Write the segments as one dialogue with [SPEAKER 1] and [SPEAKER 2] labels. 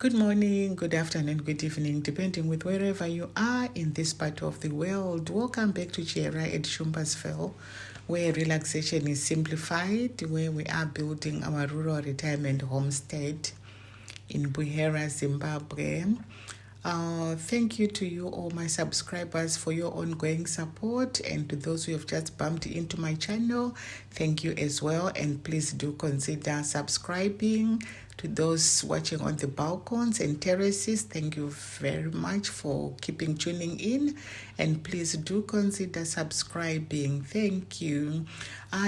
[SPEAKER 1] Good morning, good afternoon, good evening, depending with wherever you are in this part of the world. Welcome back to Chiera at Shumbasville, where relaxation is simplified, where we are building our rural retirement homestead in Buhera, Zimbabwe. Thank you to you, all my subscribers, for your ongoing support, and to those who have just bumped into my channel, thank you as well, and please do consider subscribing. To those watching on the balcons and terraces, thank you very much for keeping tuning in, and please do consider subscribing. Thank you.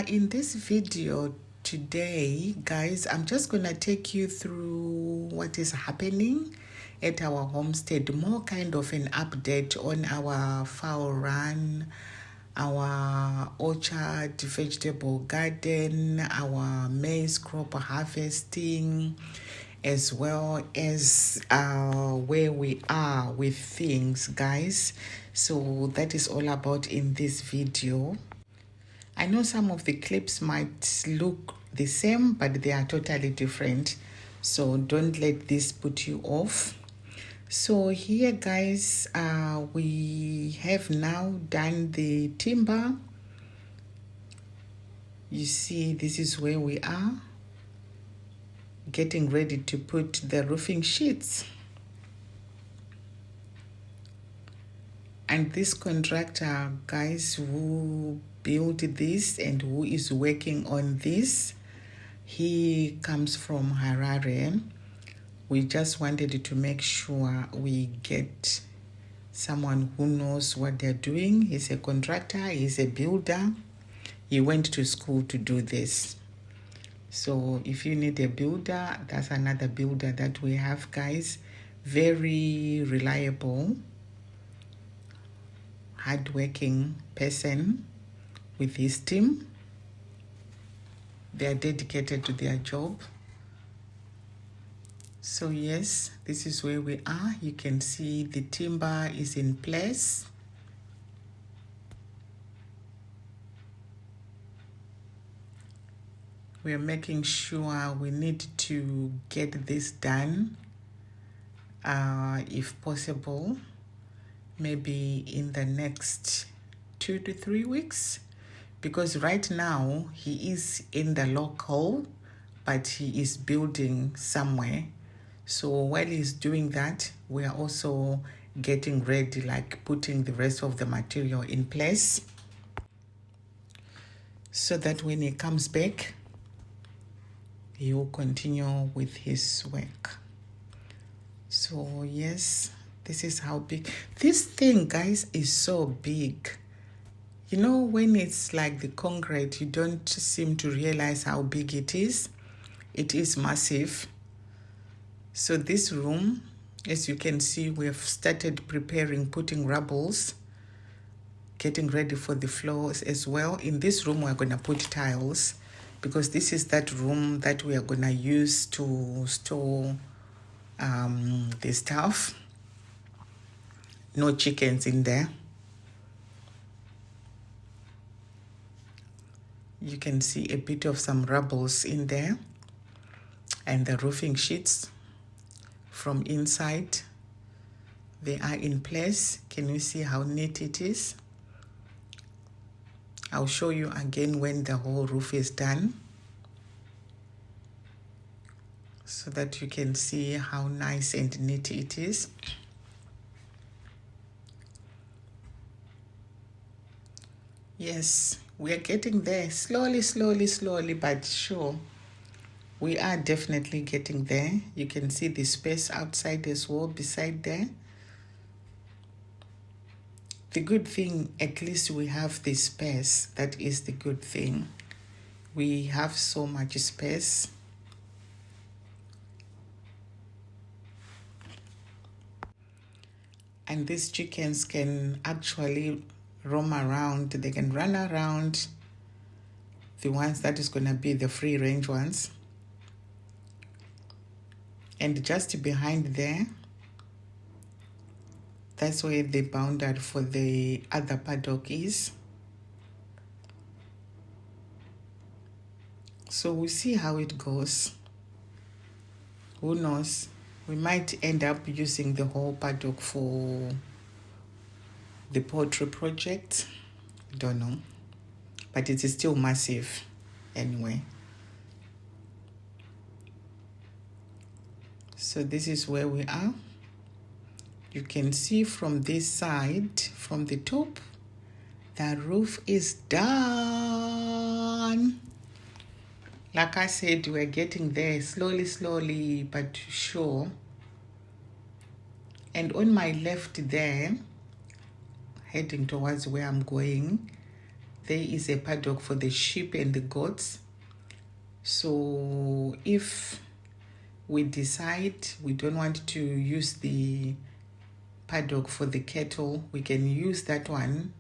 [SPEAKER 1] In this video today, guys, I'm just gonna take you through what is happening at our homestead, more kind of an update on our fowl run, our orchard, vegetable garden, our maize crop harvesting, as well as where we are with things, guys. So that is all about in this video. I know some of the clips might look the same, but they are totally different. So don't let this put you off. So here, guys, we have now done the timber. You see, this is where we are getting ready to put the roofing sheets. And this contractor, guys, who built this and who is working on this, he comes from Harare. We just wanted to make sure we get someone who knows what they're doing. He's a contractor, he's a builder. He went to school to do this. So if you need a builder, that's another builder that we have, guys. Very reliable, hardworking person with his team. They are dedicated to their job. So yes, this is where we are. You can see the timber is in place. We are making sure we need to get this done, if possible, maybe in the next 2 to 3 weeks, because right now he is in the local, but he is building somewhere. So while he's doing that, we are also getting ready, like putting the rest of the material in place, so that when he comes back, he will continue with his work. So yes, this is how big this thing, guys, is. So big. You know, when it's like the concrete, you don't seem to realize how big it is. It is massive. So this room, as you can see, we have started preparing, putting rubbles, getting ready for the floors as well. In this room, we're going to put tiles, because this is that room that we are going to use to store the stuff. No chickens in there. You can see a bit of some rubbles in there, and the roofing sheets from inside, they are in place. Can you see how neat it is? I'll show you again when the whole roof is done, so that you can see how nice and neat it is. Yes, we are getting there, slowly, but sure. We are definitely getting there. You can see the space outside as well, beside there. The good thing, at least we have the space. That is the good thing. We have so much space. And these chickens can actually roam around. They can run around. The ones that is going to be the free range ones. And just behind there, that's where the boundary for the other paddock is. So we'll see how it goes. Who knows? We might end up using the whole paddock for the poultry project. Don't know. But it is still massive anyway. So this is where we are. You can see from this side, from the top, the roof is done. Like I said, we're getting there slowly, but sure. And on my left there, heading towards where I'm going, there is a paddock for the sheep and the goats. So if we decide we don't want to use the paddock for the cattle, we can use that one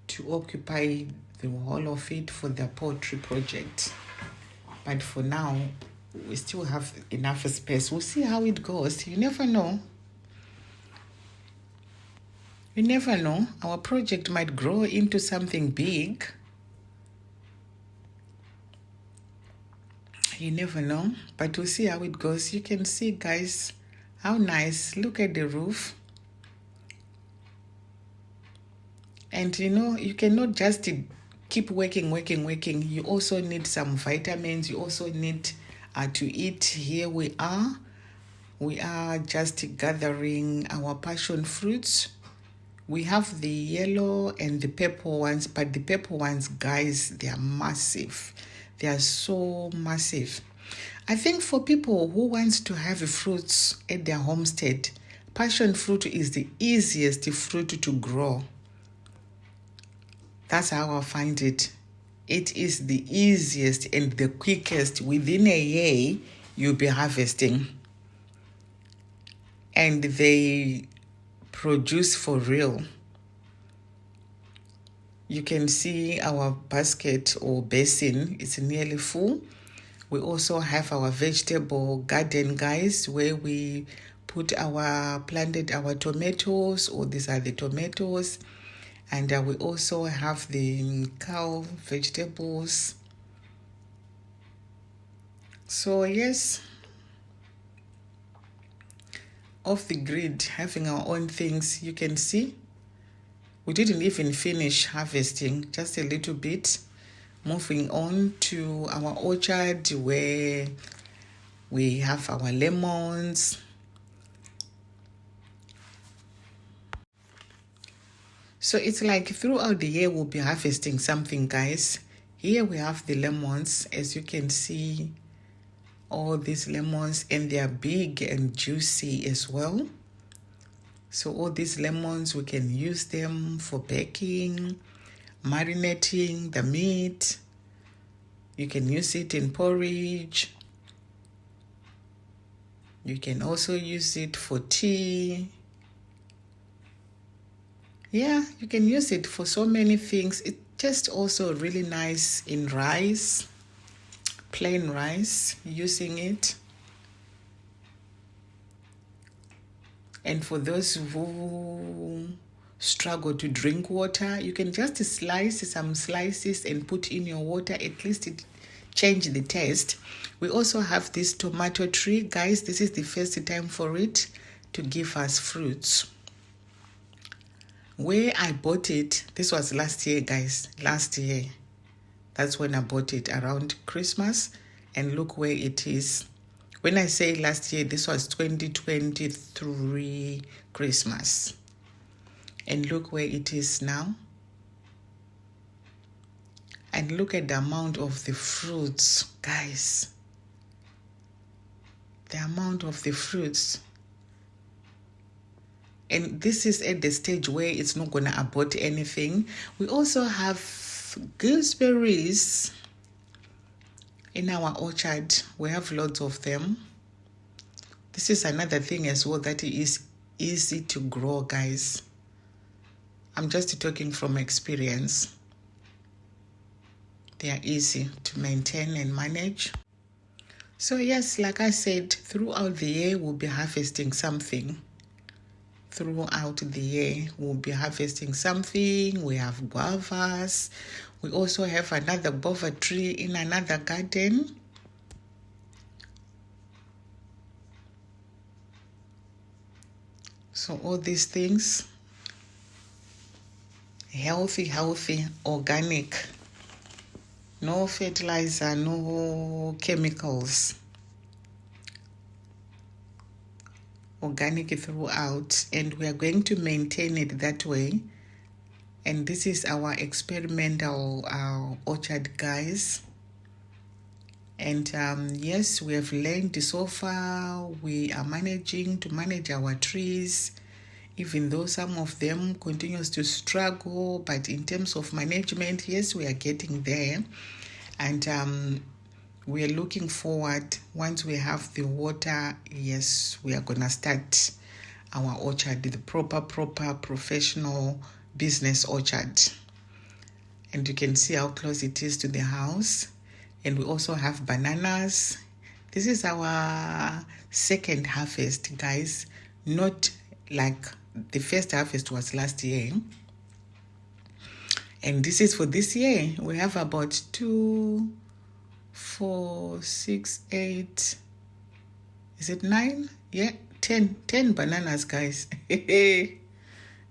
[SPEAKER 1] to occupy the whole of it for the poultry project. But for now, we still have enough space. We'll see how it goes. You never know. You never know. Our project might grow into something big. You never know. But we'll see how it goes. You can see, guys, how nice. Look at the roof. And you cannot just keep working. You also need some vitamins. You also need to eat. Here we are. We are just gathering our passion fruits. We have the yellow and the purple ones, but the purple ones, guys, they are massive. They are so massive. I think for people who wants to have fruits at their homestead, passion fruit is the easiest fruit to grow. That's how I find it. It is the easiest and the quickest. Within a year, you'll be harvesting. And they produce for real. You can see our basket or basin is nearly full. We also have our vegetable garden, guys, where we planted our tomatoes, or these are the tomatoes. And we also have the cow vegetables. So yes, off the grid, having our own things. You can see we didn't even finish harvesting, just a little bit. Moving on to our orchard where we have our lemons. So it's like throughout the year we'll be harvesting something, guys. Here we have the lemons, as you can see, all these lemons, and they are big and juicy as well. So all these lemons, we can use them for baking, marinating the meat. You can use it in porridge. You can also use it for tea. Yeah, you can use it for so many things. It's just also really nice in rice, plain rice, using it. And for those who struggle to drink water, you can just slice some slices and put in your water. At least it change the taste. We also have this tomato tree. Guys, this is the first time for it to give us fruits. Where I bought it, this was last year, guys. Last year. That's when I bought it, around Christmas. And look where it is. When I say last year, this was 2023 Christmas. And look where it is now. And look at the amount of the fruits, guys. The amount of the fruits. And this is at the stage where it's not going to abort anything. We also have gooseberries in our orchard. We have lots of them. This is another thing as well that is easy to grow, guys. I'm just talking from experience. They are easy to maintain and manage. So yes, like I said, throughout the year, we'll be harvesting something. Throughout the year, we'll be harvesting something. We have guavas. We also have another guava tree in another garden. So all these things, healthy, organic, no fertilizer, no chemicals, organic throughout, and we are going to maintain it that way. And this is our experimental orchard, guys. And yes, we have learned so far. We are managing to manage our trees, even though some of them continues to struggle. But in terms of management, yes, we are getting there. And we are looking forward, once we have the water, yes, we are going to start our orchard, the proper professional business orchard. And you can see how close it is to the house. And we also have bananas. This is our second harvest, guys. Not like the first harvest was last year. And this is for this year. We have about 2, 4, 6, 8. Is it 9? Yeah, 10 bananas, guys.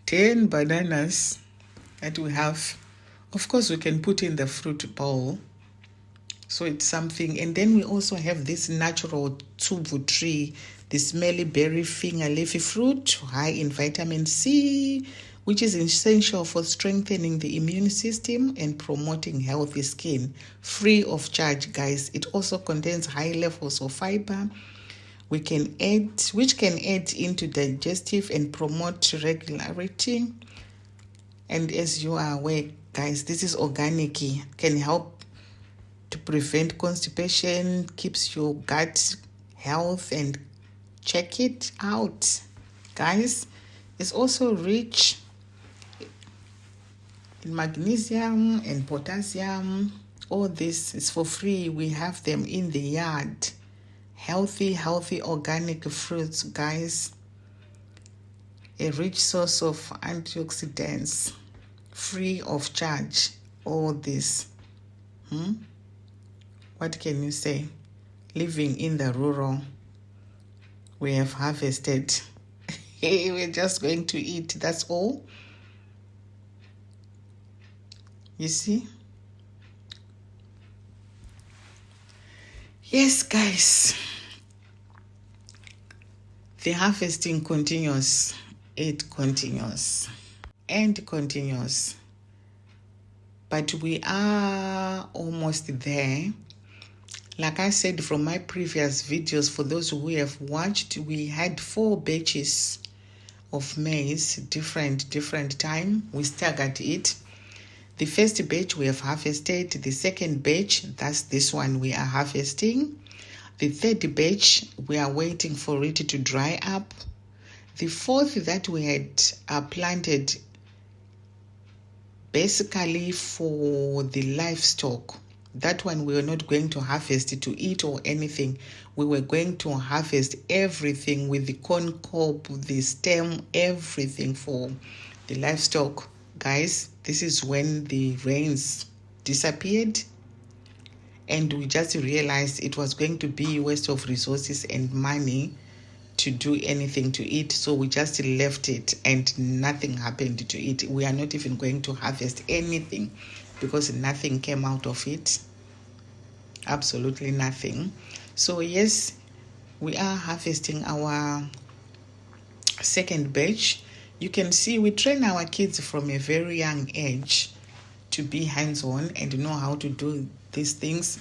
[SPEAKER 1] 10 bananas that we have. Of course, we can put in the fruit bowl. So it's something. And then we also have this natural tsuvu tree, the smelly berry finger leafy fruit, high in vitamin C, which is essential for strengthening the immune system and promoting healthy skin. Free of charge, guys. It also contains high levels of fiber, which can aid into digestive and promote regularity. And as you are aware, guys, this is organic, can help to prevent constipation, keeps your gut health, and check it out, guys. It's also rich in magnesium and potassium. All this is for free. We have them in the yard. Healthy organic fruits, guys. A rich source of antioxidants, free of charge. All this. What can you say? Living in the rural, we have harvested. We're just going to eat, that's all. You see? Yes, guys. The harvesting continues. It continues. And continues. But we are almost there. Like I said from my previous videos, for those who have watched, we had 4 batches of maize, different time. We staggered it. The first batch we have harvested. The second batch, that's this one we are harvesting. The third batch, we are waiting for it to dry up. The fourth that we had planted basically for the livestock. That one we were not going to harvest to eat or anything. We were going to harvest everything with the corn cob, the stem, everything for the livestock. Guys, this is when the rains disappeared. And we just realized it was going to be a waste of resources and money to do anything to it. So we just left it and nothing happened to it. We are not even going to harvest anything because nothing came out of it. Absolutely nothing. So yes, we are harvesting our second batch. You can see we train our kids from a very young age to be hands-on and know how to do these things.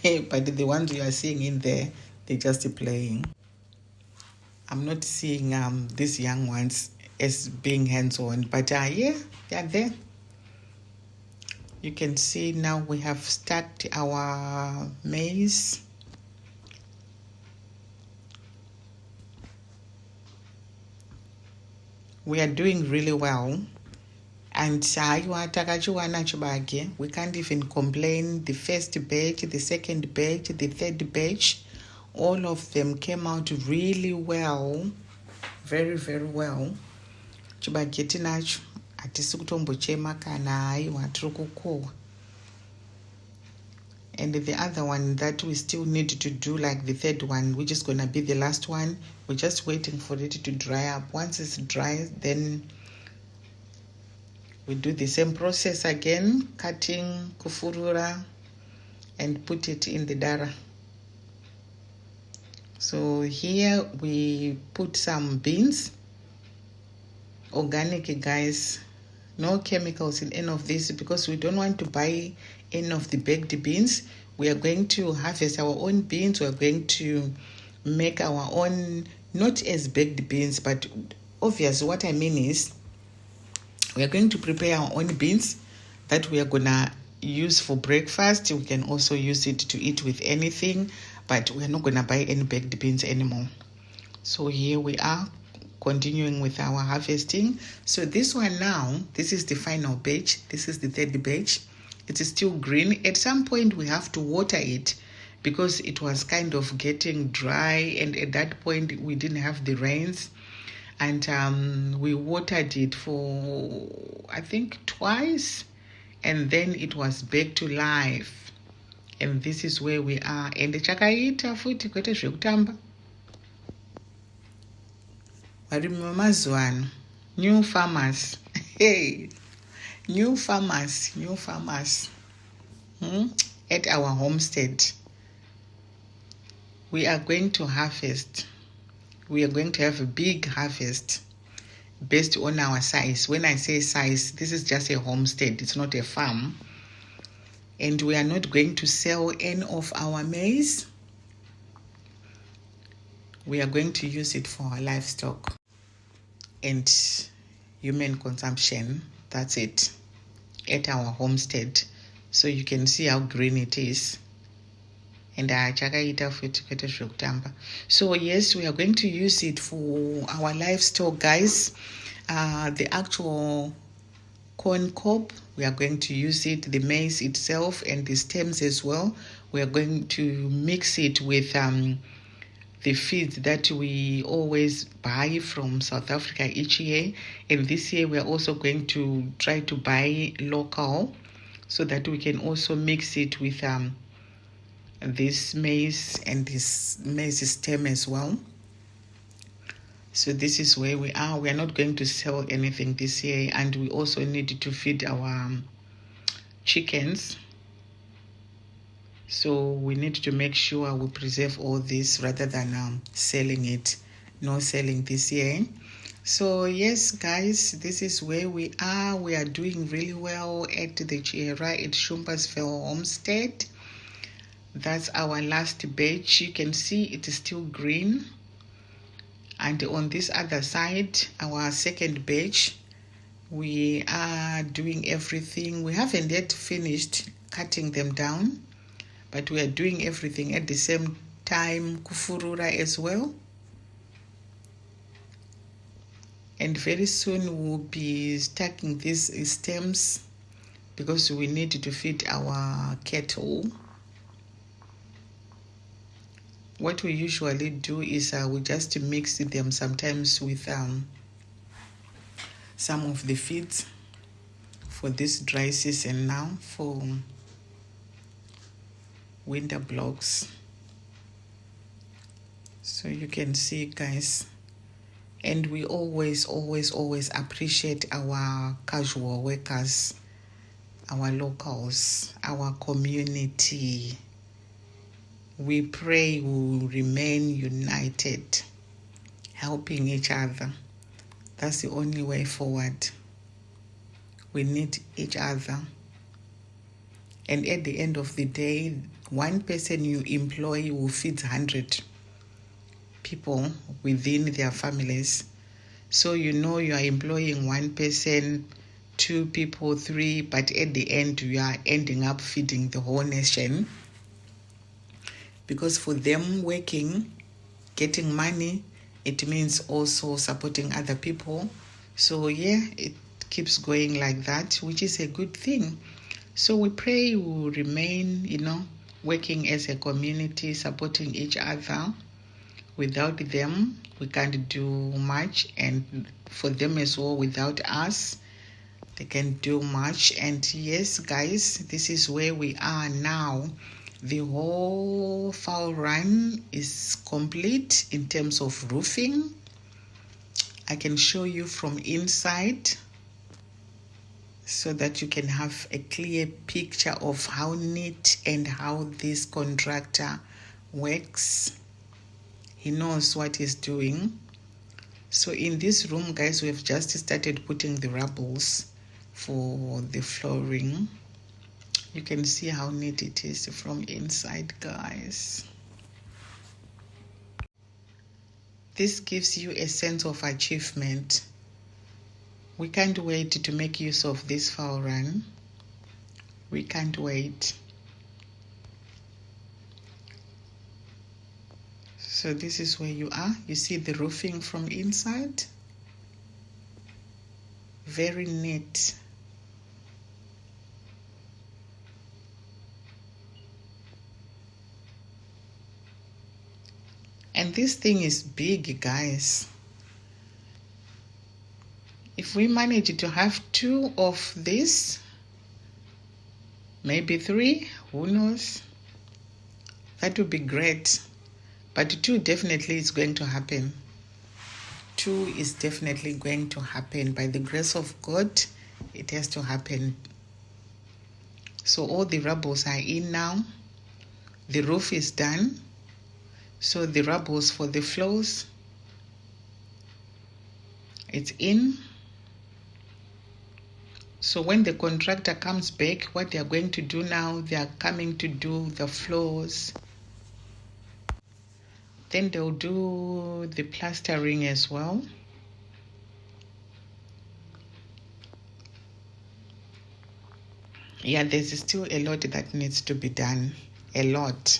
[SPEAKER 1] But the ones you are seeing in there, they're just playing. I'm not seeing these young ones as being hands-on, but yeah, they're there. You can see now we have stacked our maize. We are doing really well. And we can't even complain. The first batch, the second batch, the third batch, all of them came out really well. Very, very well. And the other one that we still need to do, like the third one, which is going to be the last one, we're just waiting for it to dry up. Once it's dry, then we do the same process again, cutting, kufurura, and put it in the dara. So here we put some beans, organic, guys, no chemicals in any of this, because we don't want to buy any of the baked beans. We are going to harvest our own beans. We are going to make our own, not as baked beans, but obviously what I mean is we are going to prepare our own beans that we are gonna use for breakfast. We can also use it to eat with anything, but we're not gonna buy any baked beans anymore. So here we are continuing with our harvesting. So this one now, this is the final batch. This is the third batch. It is still green. At some point we have to water it because it was kind of getting dry, and at that point we didn't have the rains, and we watered it for I think twice, and then it was back to life. And this is where we are. And chakaita futhi kwete zvekutamba varimwe new farmers. Hey, new farmers at our homestead. We are going to harvest. We are going to have a big harvest based on our size. When I say size, this is just a homestead. It's not a farm. And we are not going to sell any of our maize. We are going to use it for our livestock and human consumption. That's it, at our homestead. So you can see how green it is. And so yes, we are going to use it for our livestock, guys. The actual corn cob, we are going to use it, the maize itself and the stems as well. We are going to mix it with the feed that we always buy from South Africa each year. And this year we are also going to try to buy local so that we can also mix it with this maize and this maize stem as well. So this is where we are. We are not going to sell anything this year, and we also need to feed our chickens. So we need to make sure we preserve all this rather than selling it. No selling this year. So yes, guys, this is where we are. We are doing really well at the Chiera at Shumpasville Homestead. That's our last batch. You can see it is still green. And on this other side, our second batch, we are doing everything. We haven't yet finished cutting them down, but we are doing everything at the same time, kufurura as well. And very soon we'll be stacking these stems because we need to feed our cattle. What we usually do is we just mix them sometimes with some of the feeds for this dry season now, for winter blocks. So you can see, guys, and we always appreciate our casual workers, our locals, our community. We pray we will remain united, helping each other. That's the only way forward. We need each other. And at the end of the day, one person you employ will feed 100 people within their families. So you know you are employing one person, 2 people, 3, but at the end you are ending up feeding the whole nation. Because for them working, getting money, it means also supporting other people. So yeah, it keeps going like that, which is a good thing. So we pray we will remain, working as a community, supporting each other. Without them, we can't do much. And for them as well, without us, they can do much. And yes, guys, this is where we are now. The whole foul run is complete in terms of roofing. I can show you from inside so that you can have a clear picture of how neat and how this contractor works. He knows what he's doing. So in this room, guys, we've just started putting the rubbles for the flooring. You can see how neat it is from inside, guys. This gives you a sense of achievement. We can't wait to make use of this foul run. We can't wait. So this is where you are. You see the roofing from inside. Very neat. And this thing is big, guys. If we manage to have 2 of this, maybe 3, who knows? That would be great. But 2 definitely is going to happen. 2 is definitely going to happen. By the grace of God, it has to happen. So all the rubbles are in now. The roof is done. So the rubbles for the floors, it's in. So when the contractor comes back, what they are going to do now, they are coming to do the floors. Then they'll do the plastering as well. Yeah, there's still a lot that needs to be done. A lot.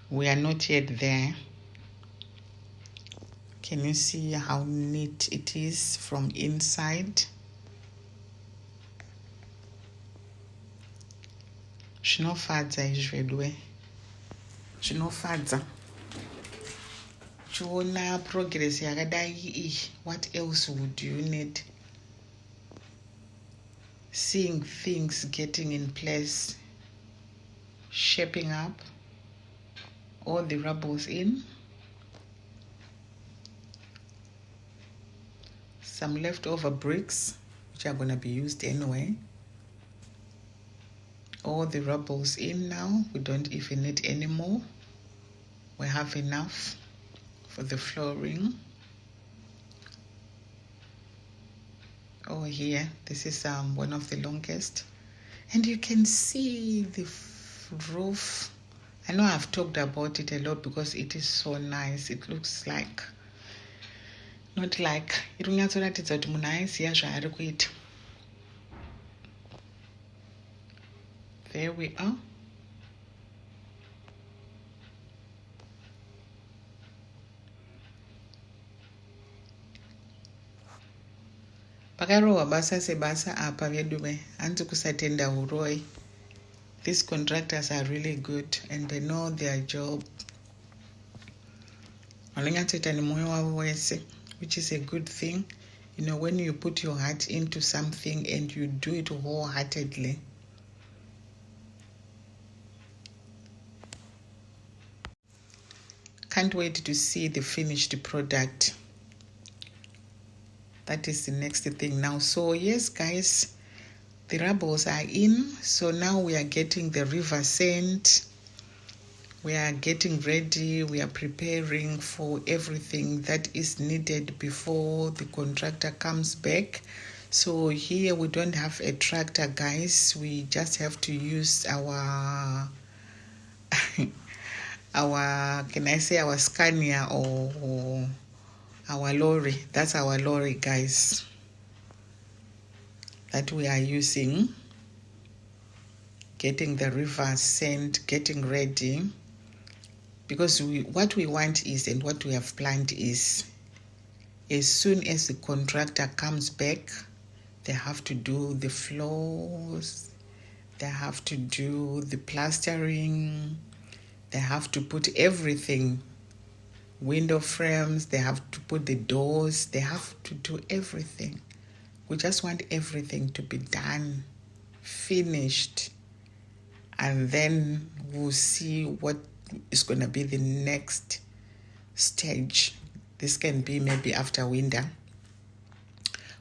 [SPEAKER 1] We are not yet there. Can you see how neat it is from inside? Zvinofadza izvedwe. Zvinofadza. Chiona progress yakadai iyi. What else would you need? Seeing things getting in place, shaping up, all the rubbles in. Some leftover bricks, which are going to be used anyway. All the rubbles in now. We don't even need any more. We have enough for the flooring. Oh, here, this is one of the longest. And you can see the roof. I know I've talked about it a lot because it is so nice. It looks like, not like, there we are. Pakarowa basa sebasa apa vedume anzi kusatenda uroi. These contractors are really good and they know their job. Which is a good thing. You know, when you put your heart into something and you do it wholeheartedly. Can't wait to see the finished product. That is the next thing now. So yes, guys, the rubbles are in. So now we are getting the river sand. We are getting ready. We are preparing for everything that is needed before the contractor comes back. So here we don't have a tractor, guys. We just have to use our can I say our Scania or our lorry. That's our lorry, guys, that we are using. Getting the river sand, getting ready. Because what we want is, and what we have planned is, as soon as the contractor comes back, they have to do the floors, they have to do the plastering, they have to put everything, window frames, they have to put the doors, they have to do everything. We just want everything to be done, finished. and then we'll see what is going to be the next stage. This can be maybe after winter.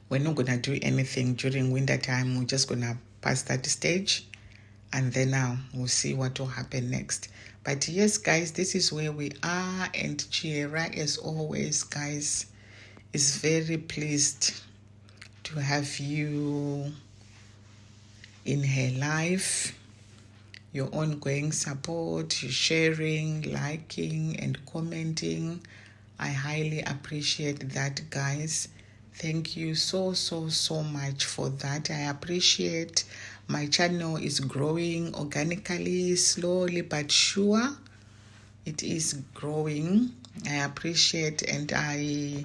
[SPEAKER 1] We're not going to do anything during winter time. We're just going to pass that stage, and then now we'll see what will happen next. But yes, guys, this is where we are, and Chiera, as always, guys, is very pleased to have you in her life. Your ongoing support, your sharing, liking, and commenting. I highly appreciate that, guys. Thank you so much for that. I appreciate my channel is growing organically, slowly but sure. It is growing. I appreciate, and I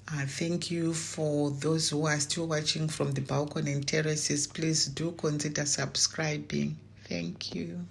[SPEAKER 1] thank you for those who are still watching from the balcony and terraces. Please do consider subscribing. Thank you.